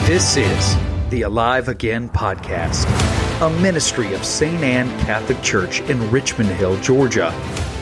This is the Alive Again podcast, a ministry of St. Anne Catholic Church in Richmond Hill, Georgia.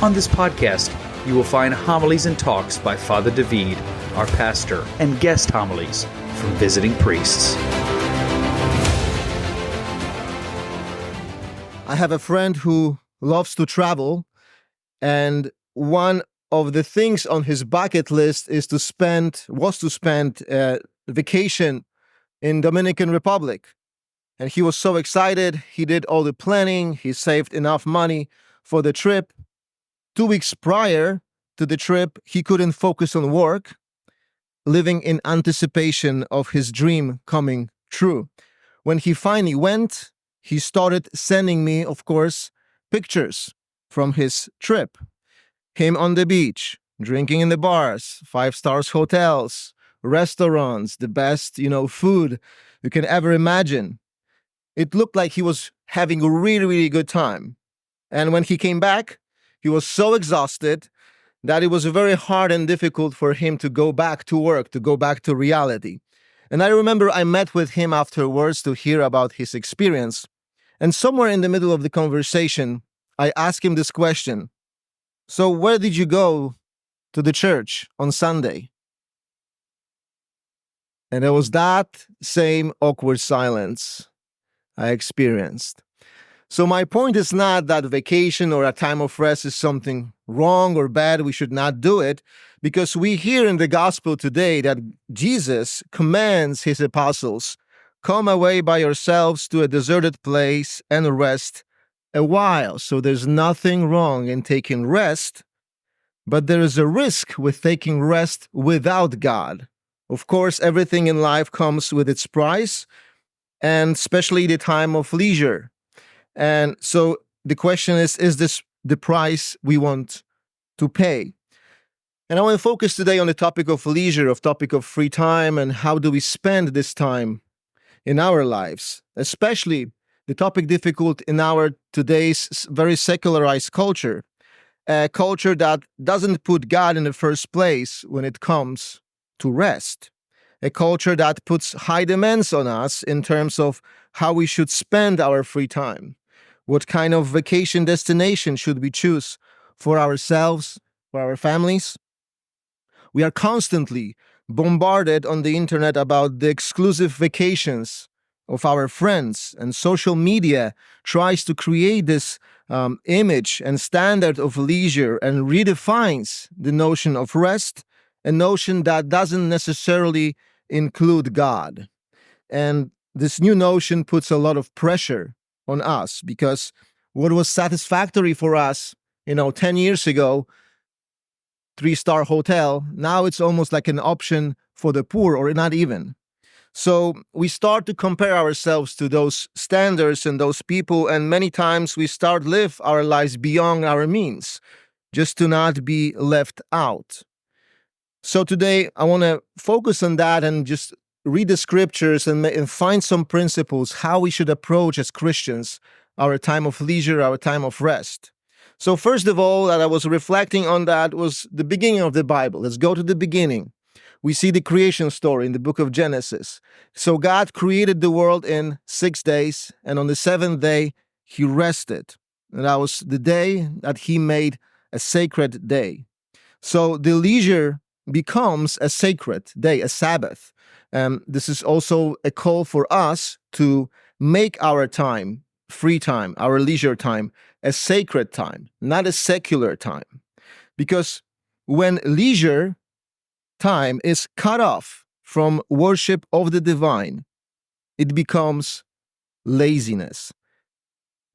On this podcast, you will find homilies and talks by Father David, our pastor, and guest homilies from visiting priests. I have a friend who loves to travel, and one of the things on his bucket list was to spend vacation in Dominican Republic. And he was so excited. He did all the planning. He saved enough money for the trip. 2 weeks prior to the trip, he couldn't focus on work, living in anticipation of his dream coming true. When he finally went, he started sending me, of course, pictures from his trip. Him on the beach, drinking in the bars, 5-star hotels, restaurants, the best, food you can ever imagine. It looked like he was having a really, really good time. And when he came back, he was so exhausted that it was very hard and difficult for him to go back to work, to go back to reality. And I remember I met with him afterwards to hear about his experience. And somewhere in the middle of the conversation, I asked him this question. So where did you go to the church on Sunday? And there was that same awkward silence I experienced. So my point is not that vacation or a time of rest is something wrong or bad. We should not do it, because we hear in the gospel today that Jesus commands his apostles, come away by yourselves to a deserted place and rest a while. So there's nothing wrong in taking rest, but there is a risk with taking rest without God. Of course, everything in life comes with its price, and especially the time of leisure. And so the question is this the price we want to pay? And I want to focus today on the topic of leisure, of topic of free time, and how do we spend this time in our lives, especially the topic difficult in our today's very secularized culture, a culture that doesn't put God in the first place when it comes to rest, a culture that puts high demands on us in terms of how we should spend our free time. What kind of vacation destination should we choose for ourselves, for our families? We are constantly bombarded on the internet about the exclusive vacations of our friends, and social media tries to create this image and standard of leisure and redefines the notion of rest, a notion that doesn't necessarily include God. And this new notion puts a lot of pressure on us, because what was satisfactory for us, 10 years ago, 3-star hotel, now it's almost like an option for the poor, or not even. So we start to compare ourselves to those standards and those people, and many times we start live our lives beyond our means, just to not be left out. So today I want to focus on that and just read the scriptures and find some principles how we should approach as Christians our time of leisure, our time of rest. So first of all, that I was reflecting on that was the beginning of the Bible. Let's go to the beginning. We see the creation story in the book of Genesis. So God created the world in 6 days, and on the 7th day, he rested. And that was the day that he made a sacred day. So the leisure becomes a sacred day, a Sabbath. This is also a call for us to make our time, free time, our leisure time, a sacred time, not a secular time. Because when leisure time is cut off from worship of the divine, it becomes laziness.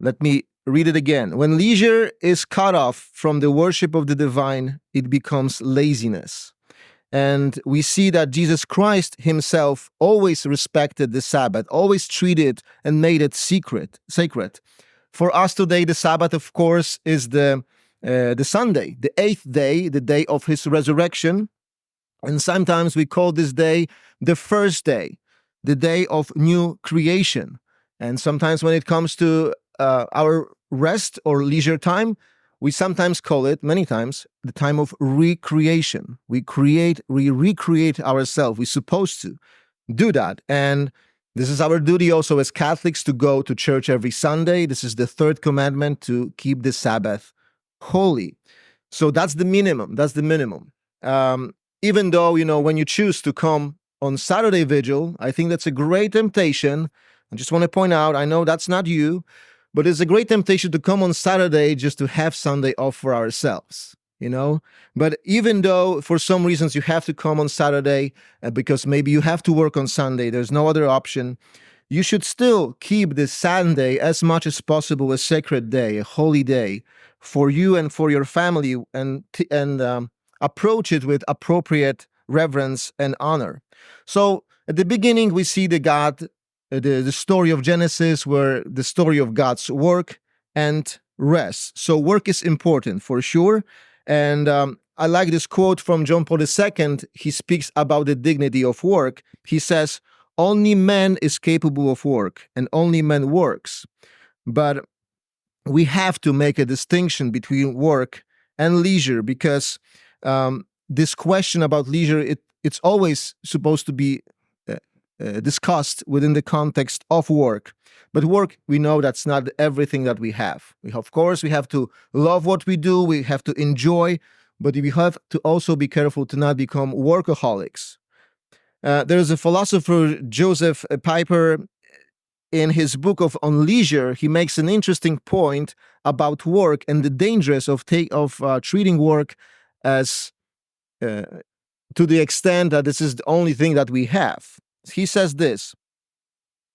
Let me read it again. When leisure is cut off from the worship of the divine, it becomes laziness. And we see that Jesus Christ himself always respected the Sabbath, always treated and made it sacred. For us today, the Sabbath, of course, is the Sunday, the 8th day, the day of his resurrection. And sometimes we call this day the first day, the day of new creation. And sometimes when it comes to our rest or leisure time, we sometimes call it, many times, the time of recreation. We recreate ourselves. We're supposed to. do that. And this is our duty also as Catholics to go to church every Sunday. This is the third commandment, to keep the Sabbath holy. So that's the minimum. That's the minimum. Even though, when you choose to come on Saturday vigil, I think that's a great temptation. I just want to point out, I know that's not you, but it's a great temptation to come on Saturday just to have Sunday off for ourselves, But even though for some reasons you have to come on Saturday because maybe you have to work on Sunday, there's no other option, you should still keep this Sunday as much as possible a sacred day, a holy day for you and for your family, and approach it with appropriate reverence and honor. So at the beginning, we see the story of Genesis, where the story of God's work and rest. So work is important for sure. And I like this quote from John Paul II. He speaks about the dignity of work. He says, "Only man is capable of work, and only man works." But we have to make a distinction between work and leisure, because this question about leisure, it's always supposed to be discussed within the context of work. But work, we know that's not everything that we have. Of course, we have to love what we do, we have to enjoy, but we have to also be careful to not become workaholics. There's a philosopher, Joseph Piper. In his book on leisure, he makes an interesting point about work and the dangers of treating work as to the extent that this is the only thing that we have. He says this: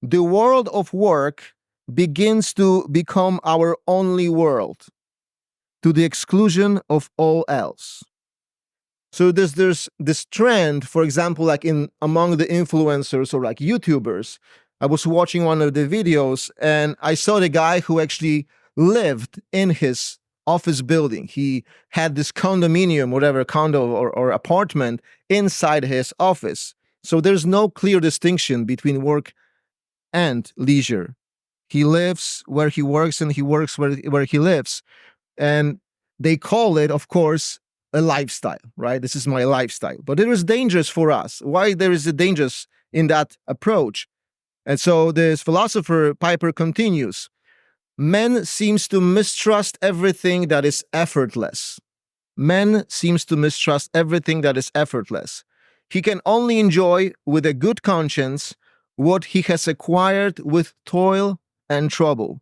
"The world of work begins to become our only world, to the exclusion of all else." So there's this trend, for example, like among the influencers or like YouTubers. I was watching one of the videos and I saw the guy who actually lived in his office building. He had this condominium, whatever, condo or apartment inside his office. So there's no clear distinction between work and leisure. He lives where he works and he works where he lives. And they call it, of course, a lifestyle, right? This is my lifestyle. But it is dangerous for us. Why there is a danger in that approach? And so this philosopher Piper continues: "Man seems to mistrust everything that is effortless. Man seems to mistrust everything that is effortless. He can only enjoy with a good conscience what he has acquired with toil and trouble."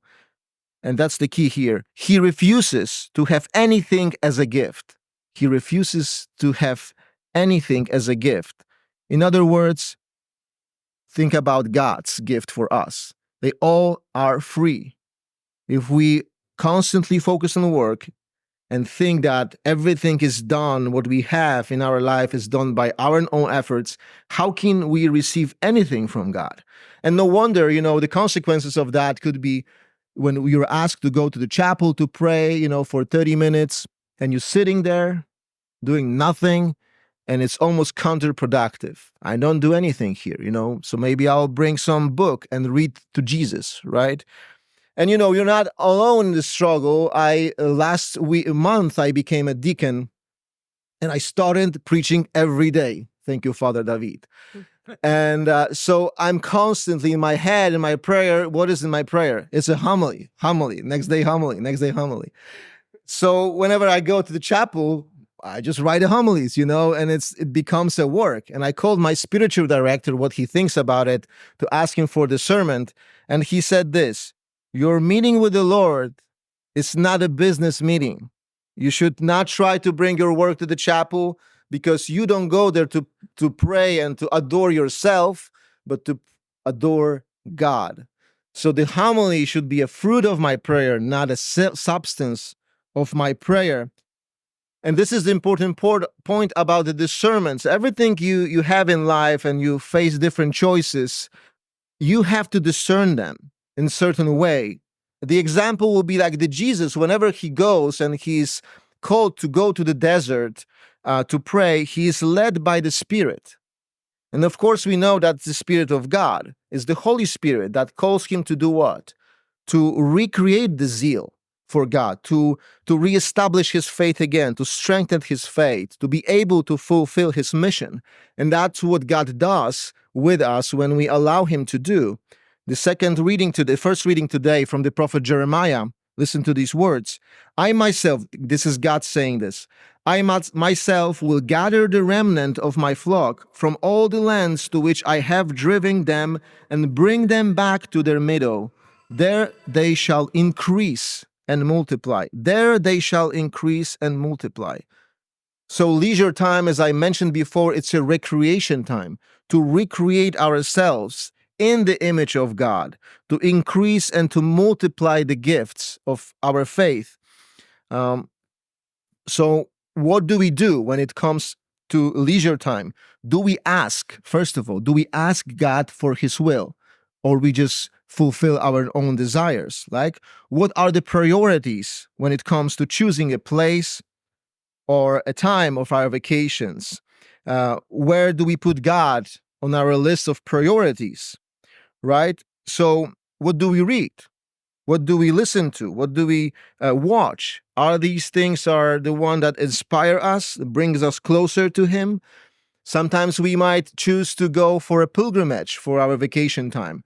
And that's the key here. He refuses to have anything as a gift. He refuses to have anything as a gift. In other words, think about God's gift for us. They all are free. If we constantly focus on work and think that everything is done, what we have in our life is done by our own efforts, how can we receive anything from God? And no wonder, the consequences of that could be when you're asked to go to the chapel to pray, for 30 minutes, and you're sitting there doing nothing, and it's almost counterproductive. I don't do anything here, so maybe I'll bring some book and read to Jesus, right? And you're not alone in the struggle. Last month I became a deacon, and I started preaching every day. Thank you, Father David. And so I'm constantly in my head, in my prayer. What is in my prayer? It's a homily, next day homily. So whenever I go to the chapel, I just write the homilies, and it becomes a work. And I called my spiritual director what he thinks about it to ask him for discernment. And he said this: "Your meeting with the Lord is not a business meeting. You should not try to bring your work to the chapel, because you don't go there to pray and to adore yourself, but to adore God. So the homily should be a fruit of my prayer, not a substance of my prayer." And this is the important point about the discernments. Everything you have in life, and you face different choices, you have to discern them in a certain way. The example will be like the Jesus, whenever he goes and he's called to go to the desert to pray, he is led by the Spirit. And of course, we know that the Spirit of God is the Holy Spirit that calls him to do what? To recreate the zeal for God, to reestablish his faith again, to strengthen his faith, to be able to fulfill his mission. And that's what God does with us when we allow him to do. The first reading today from the prophet Jeremiah, listen to these words. I myself, this is God saying this, I myself will gather the remnant of my flock from all the lands to which I have driven them and bring them back to their meadow. There they shall increase and multiply. There they shall increase and multiply. So leisure time, as I mentioned before, it's a recreation time to recreate ourselves in the image of God, to increase and to multiply the gifts of our faith. So what do we do when it comes to leisure time? Do we ask, first of all, do we ask God for his will? Or we just fulfill our own desires? Like, what are the priorities when it comes to choosing a place or a time of our vacations? Where do we put God on our list of priorities? Right? So what do we read? What do we listen to? What do we watch? Are these things the one that inspire us, brings us closer to him? Sometimes we might choose to go for a pilgrimage for our vacation time.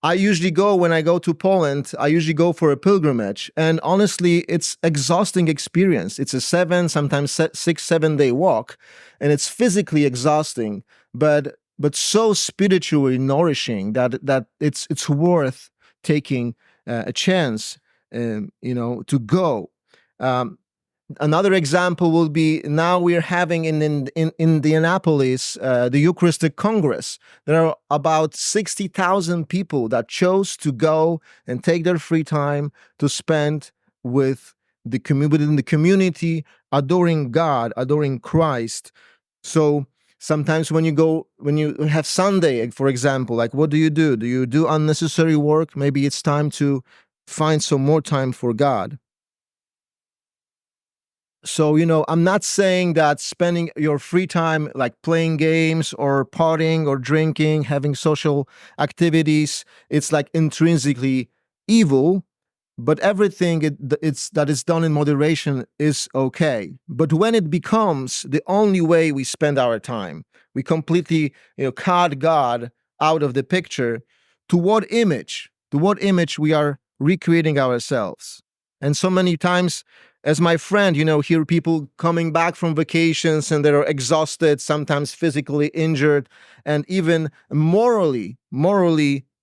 I usually go, when I go to Poland, I usually go for a pilgrimage. And honestly, it's exhausting experience. It's a sometimes 6-7 day walk, and it's physically exhausting, but so spiritually nourishing that it's worth taking a chance, to go. Another example will be, now we're having in Indianapolis the Eucharistic Congress. There are about 60,000 people that chose to go and take their free time to spend within the community, adoring God, adoring Christ. So sometimes when you have Sunday, for example, like, what do you do? Do you do unnecessary work? Maybe it's time to find some more time for God. So, I'm not saying that spending your free time like playing games or partying or drinking, having social activities, it's like intrinsically evil, but everything that is done in moderation is okay. But when it becomes the only way we spend our time, we completely, cut God out of the picture, to what image we are recreating ourselves. And so many times, as my friend, hear people coming back from vacations and they're exhausted, sometimes physically injured, and even morally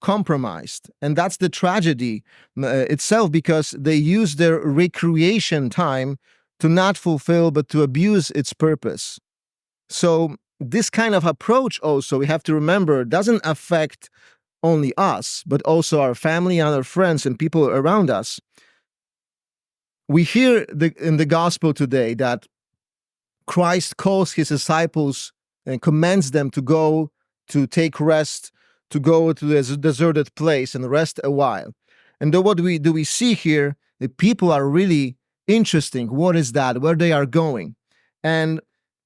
compromised. And that's the tragedy itself, because they use their recreation time to not fulfill, but to abuse its purpose. So this kind of approach also, we have to remember, doesn't affect only us, but also our family and our friends and people around us. We hear in the gospel today that Christ calls his disciples and commands them to go to take rest, to go to this deserted place and rest a while. And what do we see here? The people are really interesting. What is that? Where they are going? And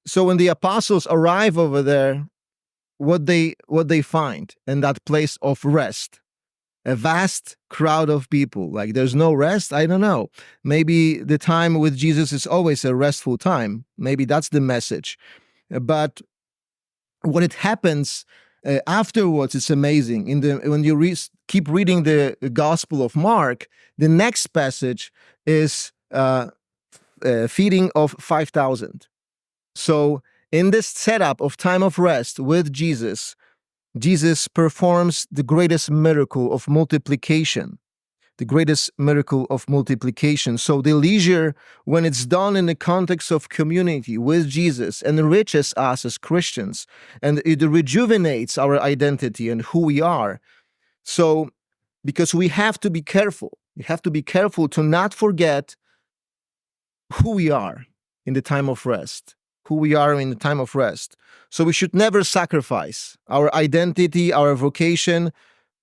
so when the apostles arrive over there, what they find in that place of rest? A vast crowd of people. Like, there's no rest? I don't know. Maybe the time with Jesus is always a restful time. Maybe that's the message. But what it happens afterwards is amazing. When you keep reading the Gospel of Mark, the next passage is feeding of 5,000. So in this setup of time of rest with Jesus performs the greatest miracle of multiplication. So the leisure, when it's done in the context of community with Jesus, enriches us as Christians, and it rejuvenates our identity and who we are. So, because we have to be careful. We have to be careful to not forget who we are in the time of rest. So we should never sacrifice our identity, our vocation,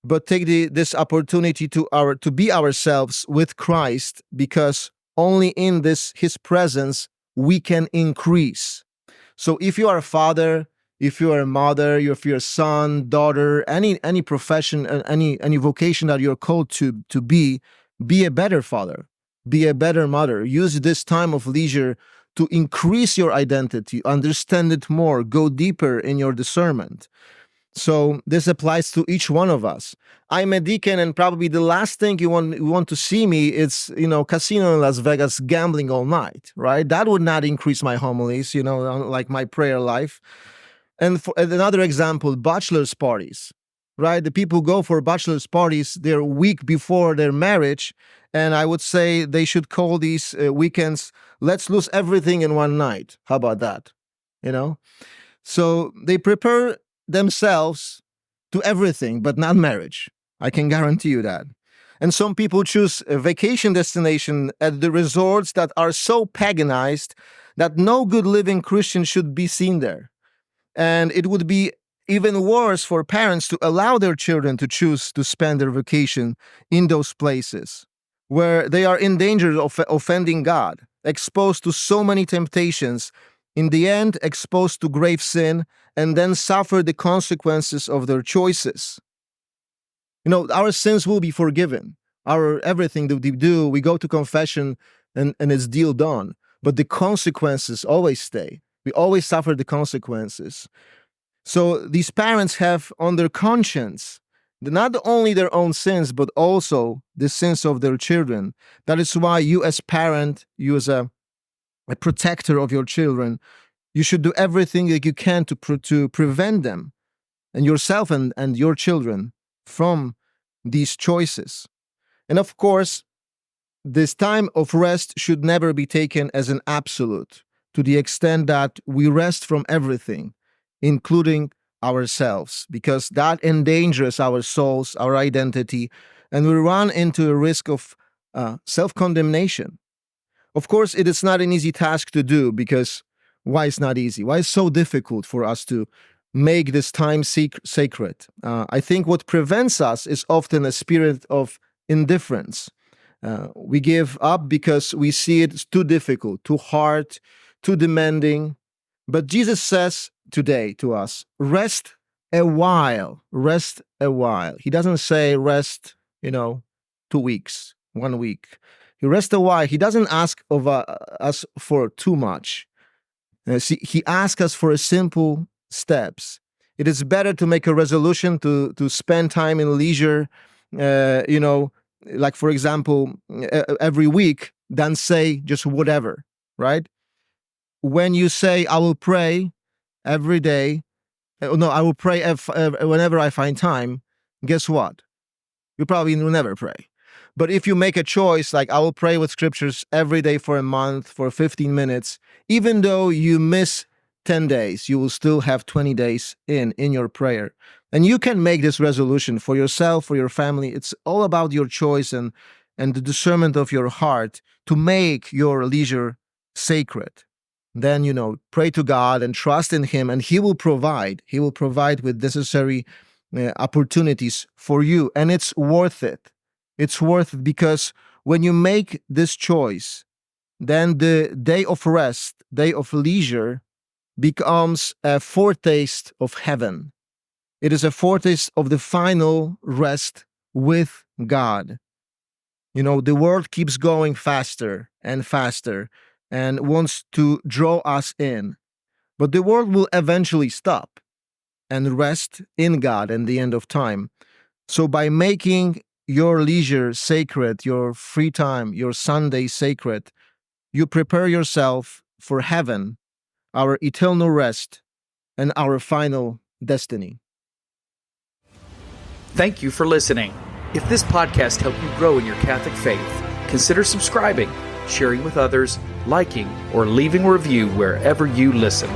but take this opportunity to be ourselves with Christ, because only in his presence we can increase. So if you are a father, if you are a mother, if you're a son, daughter, any profession, any vocation that you're called to be a better father, be a better mother. Use this time of leisure to increase your identity, understand it more, go deeper in your discernment. So this applies to each one of us. I'm a deacon, and probably the last thing you want to see me is, casino in Las Vegas, gambling all night, right? That would not increase my homilies, like my prayer life. And for another example, bachelor's parties, right? The people who go for bachelor's parties, they're a week before their marriage, and I would say they should call these weekends, let's lose everything in one night. How about that? So they prepare themselves to everything, but not marriage. I can guarantee you that. And some people choose a vacation destination at the resorts that are so paganized that no good living Christian should be seen there. And it would be even worse for parents to allow their children to choose to spend their vacation in those places where they are in danger of offending God, exposed to so many temptations, in the end exposed to grave sin, and then suffer the consequences of their choices. Our sins will be forgiven. Everything that we do, we go to confession and it's deal done. But the consequences always stay. We always suffer the consequences. So these parents have on their conscience not only their own sins, but also the sins of their children. That is why you as parent, you as a protector of your children, you should do everything that you can to prevent them and yourself and your children from these choices. And of course, this time of rest should never be taken as an absolute, to the extent that we rest from everything, including ourselves, because that endangers our souls, our identity, and we run into a risk of self-condemnation. Of course, it is not an easy task to do, because why is not easy? Why is it so difficult for us to make this time sacred? I think what prevents us is often a spirit of indifference. We give up because we see it too difficult, too hard, too demanding. But Jesus says today to us, rest a while, rest a while. He doesn't say rest, 2 weeks, 1 week. He rests a while. He doesn't ask of us for too much. He asks us for simple steps. It is better to make a resolution to spend time in leisure, like for example, every week, than say just whatever, right? When you say, I will pray every day, I will pray whenever I find time, guess what? You probably will never pray. But if you make a choice, like I will pray with scriptures every day for a month, for 15 minutes, even though you miss 10 days, you will still have 20 days in your prayer. And you can make this resolution for yourself, for your family. It's all about your choice and the discernment of your heart to make your leisure sacred. Then, pray to God and trust in Him, and He will provide. He will provide with necessary opportunities for you. And it's worth it. It's worth it because when you make this choice, then the day of rest, day of leisure, becomes a foretaste of heaven. It is a foretaste of the final rest with God. The world keeps going faster and faster and wants to draw us in. But the world will eventually stop and rest in God in the end of time. So by making your leisure sacred, your free time, your Sunday sacred, you prepare yourself for heaven, our eternal rest, and our final destiny. Thank you for listening. If this podcast helped you grow in your Catholic faith, consider subscribing, sharing with others, liking, or leaving a review wherever you listen.